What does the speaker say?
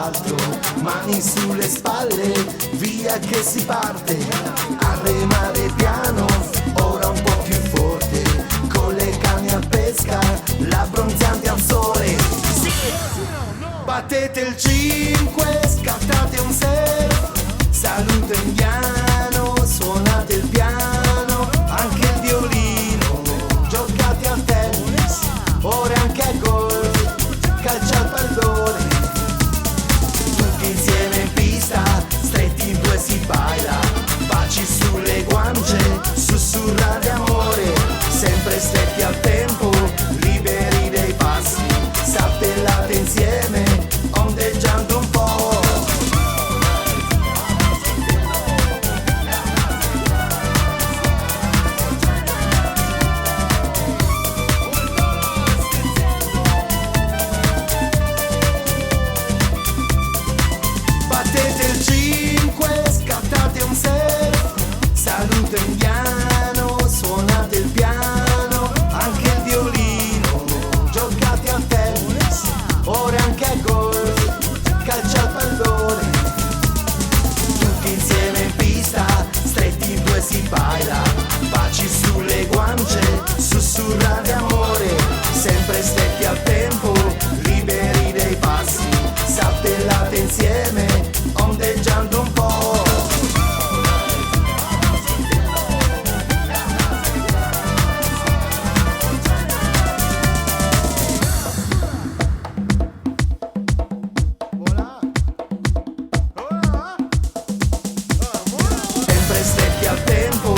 l'altro, mani sulle spalle, via che si parte, a remare piano, ora un po' più forte, con le canne a pesca, l'abbronzante al sole. Sì! Battete il 5, scattate un surf, saluto indiano, suonate il piano, anche il violino, giocate al tennis, ora anche a golf, calcia al pallone, tutti insieme in pista, stretti in due si baila, baci sulle guance, sussurra di amore, sempre stretti al tempo, liberi dei passi, saltellate insieme, ondeggiando un po'. Battete il 5, scattate un surf, saluto indiano, suonate il piano, anche il violino, giocate al tennis, ora anche a golf, calcia al pallone, tutti insieme in pista, stretti in due si baila, baci sulle guance, sussurra di amore, sempre stretti al tempo, liberi dei passi, saltellate insieme, ondeggiando un po'. Sempre stretti al tempo,